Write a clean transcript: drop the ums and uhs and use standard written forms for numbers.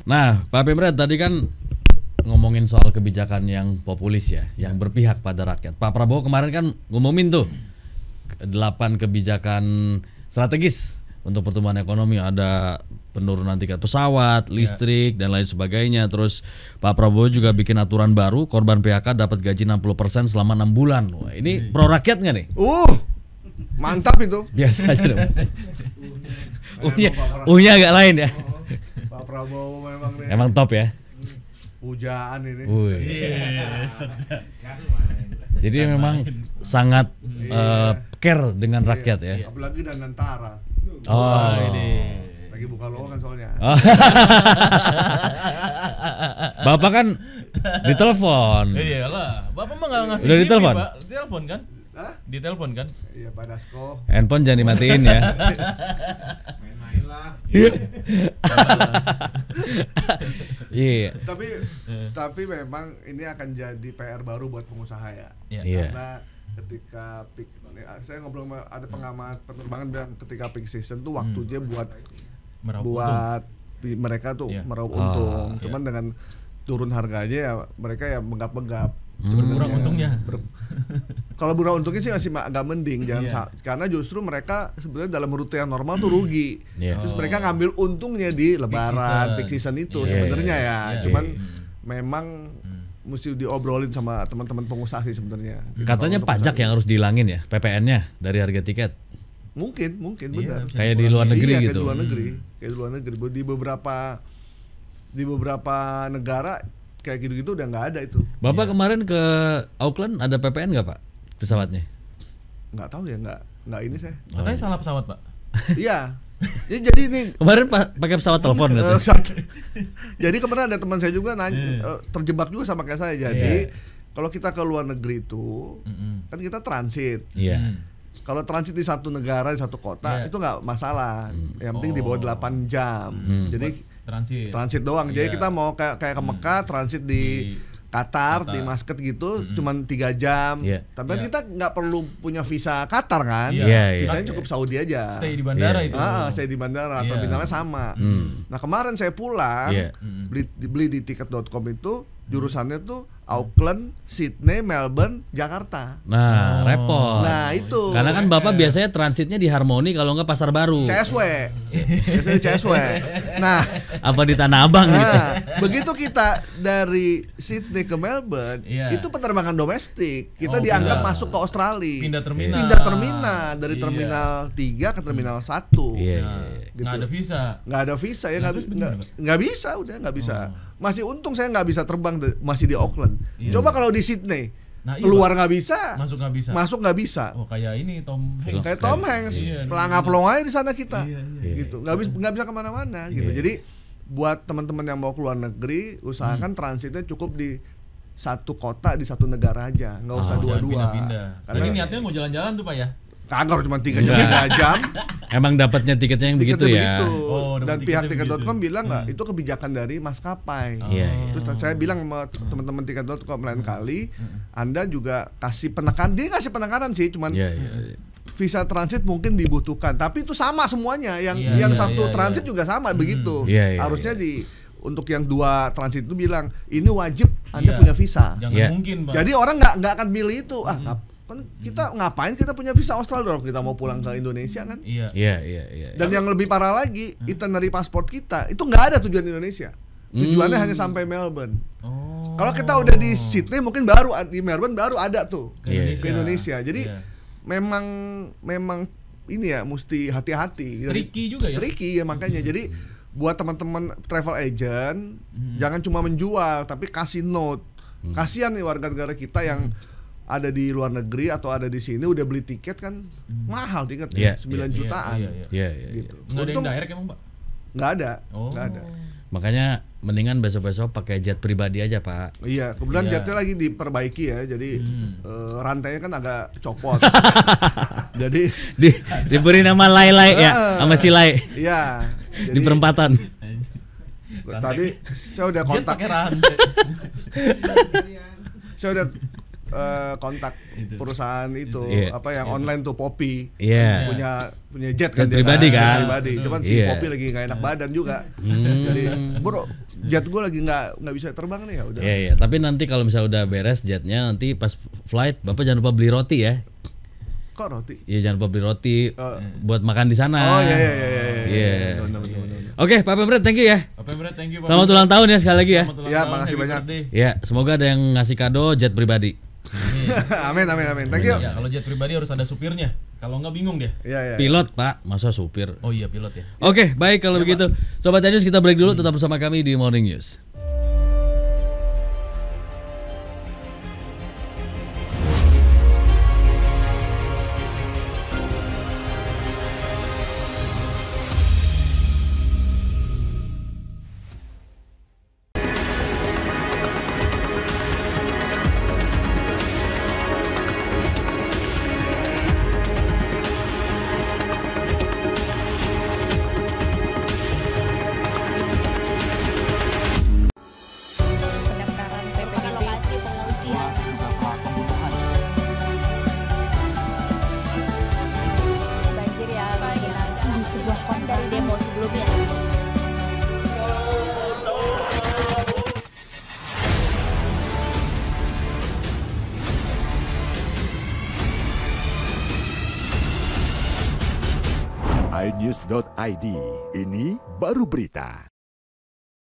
Nah, Pak Pemret tadi kan ngomongin soal kebijakan yang populis ya, yang berpihak pada rakyat. Pak Prabowo kemarin kan ngumumin tuh 8 kebijakan strategis untuk pertumbuhan ekonomi. Ada penurunan tiket pesawat, listrik dan lain sebagainya. Terus Pak Prabowo juga bikin aturan baru, korban PHK dapat gaji 60% selama 6 bulan. Wah, ini pro rakyat nggak nih? Mantap itu. Biasa aja dong. Uhnya agak lain ya. Pak Prabowo memang nih. Emang top ya. Pujaan ini. Jadi memang sangat care dengan rakyat ya. Apalagi dan Nantara. Oh, ini. Lagi buka lowongan soalnya. Bapak kan ditelepon. Iyalah, Bapak mah nggak ngasih Udah CV, ditelepon? Pak. Ditelepon kan? Hah? Ditelepon kan? Iya Pak Dasko. Handphone jangan dimatiin ya. Main-main lah. Iya. Tapi memang ini akan jadi PR baru buat pengusaha ya. Iya. Karena ketika peak, saya ngobrol sama ada pengamat penerbangan bilang ketika peak season tuh waktunya buat mereka tuh meraup untung. Cuman dengan turun harganya ya mereka ya menggap-menggap. Kurang untungnya. Kalau kurang untungnya sih masih agak mending, karena justru mereka sebenarnya dalam rute yang normal tuh rugi. Terus mereka ngambil untungnya di Lebaran, peak season itu sebenarnya ya. Cuman memang mesti diobrolin sama teman-teman pengusaha sih sebenarnya. Katanya pajak yang harus dihilangin ya, PPN-nya dari harga tiket. Mungkin benar. Kayak di luar negeri gitu. Kayak di luar negeri. Di beberapa negara kayak gitu-gitu udah nggak ada itu. Bapak kemarin ke Auckland ada PPN nggak Pak pesawatnya? Nggak tahu ya, nggak ini saya. Katanya salah pesawat Pak. Iya. Jadi ini kemarin pakai pesawat telepon gitu. Jadi kemarin ada teman saya juga nanya, terjebak juga sama kayak saya. Jadi kalau kita ke luar negeri itu kan kita transit. Iya. Kalau transit di satu negara, di satu kota itu nggak masalah. Yang penting di bawah 8 jam. Jadi transit doang. Jadi kita mau kayak ke Mekah transit di Qatar, di Muscat gitu, cuman 3 jam. Tapi kita nggak perlu punya visa Qatar kan? Visanya cukup Saudi aja. Stay di bandara itu. Stay di bandara, terminalnya sama. Nah kemarin saya pulang beli di tiket.com itu jurusannya tuh Auckland, Sydney, Melbourne, Jakarta. Nah, repot. Nah, itu. Karena kan Bapak biasanya transitnya di Harmoni kalau nggak Pasar Baru. CSW. Biasanya CSW. Nah, apa di Tanah Abang gitu. Begitu kita dari Sydney ke Melbourne, itu penerbangan domestik. Kita dianggap masuk ke Australia. Pindah terminal. Dari terminal 3 ke terminal 1. Gitu. Nggak ada visa. Nggak ada visa ya, nggak bisa, udah nggak bisa. Masih untung saya nggak bisa terbang masih di Auckland. Coba kalau di Sydney, keluar nggak bisa, masuk nggak bisa. Oh kayak ini Tom Hanks. Kayak Tom Hanks, pelangap-pelong aja di sana kita, gitu. Nggak bisa kemana-mana, gitu. Jadi buat teman-teman yang mau keluar negeri, usahakan transitnya cukup di satu kota di satu negara aja, nggak usah dua-dua. Karena ini niatnya mau jalan-jalan tuh Pak ya. Kagak cuma 3 jam 3 jam. Emang dapatnya tiketnya yang begitu ya. Dan pihak tiket.com bilang nggak, itu kebijakan dari maskapai. Terus saya bilang sama teman-teman tiket.com lain kali, Anda juga kasih penekanan. Dia ngasih penekanan sih, cuman visa transit mungkin dibutuhkan, tapi itu sama semuanya. Yang satu transit juga sama begitu. Harusnya untuk yang 2 transit itu bilang ini wajib Anda punya visa. Jangan mungkin, Pak. Jadi orang nggak akan milih itu. Kan kita ngapain kita punya visa Australia dong, kita mau pulang ke Indonesia kan? Iya. Dan yang lebih parah lagi, itinerary paspor kita itu nggak ada tujuan Indonesia. Tujuannya hanya sampai Melbourne. Kalau kita udah di Sydney mungkin baru di Melbourne baru ada tuh ke Indonesia. Jadi memang ini ya mesti hati-hati. Tricky juga ya. Tricky ya makanya. Jadi buat teman-teman travel agent jangan cuma menjual tapi kasih note. Kasihan nih warga negara kita yang ada di luar negeri atau ada di sini udah beli tiket kan mahal tiketnya 9 jutaan. Gitu. Nggak ada yang direct emang Pak? Nggak ada. Makanya mendingan besok-besok pakai jet pribadi aja Pak. Iya, kebetulan jetnya lagi diperbaiki ya, jadi rantainya kan agak copot. Jadi diberi nama Lai ya, sama si Lai. Iya. Di perempatan. Tadi saya udah kontak. Jet pakai rantai. Saya udah kontak perusahaan itu apa yang Iya. online tuh Poppy. Iya. Punya jet kan Jet pribadi kan. Pribadi. Cuman si Iya. Poppy lagi nggak enak badan juga. Jadi bro, jet gue lagi nggak bisa terbang nih ya udah. Iya, iya. Tapi nanti kalau misalnya udah beres jetnya, nanti pas flight Bapak jangan lupa beli roti ya. Kok roti? Iya, jangan lupa beli roti buat makan di sana. Oh iya. Iya. Benar. Oke, Pak Pemret, thank you ya. Pak Pemret, thank you Pak. Selamat ulang tahun ya sekali lagi ya. Selamat ulang Ya, tahun, makasih happy banyak. birthday. Ya, semoga ada yang ngasih kado jet pribadi. Amin. Thank you. Ya, kalau jet pribadi harus ada supirnya. Kalau nggak bingung dia. Iya. Pilot, Pak, masa supir. Oh iya, pilot ya. Oke, baik kalau begitu. Sobat News, kita break dulu, tetap bersama kami di Morning News. Pendaftaran PPDB lokasi pengungsian banjir yang di sebuah kota dari demo sebelumnya. iNews.id, ini baru berita.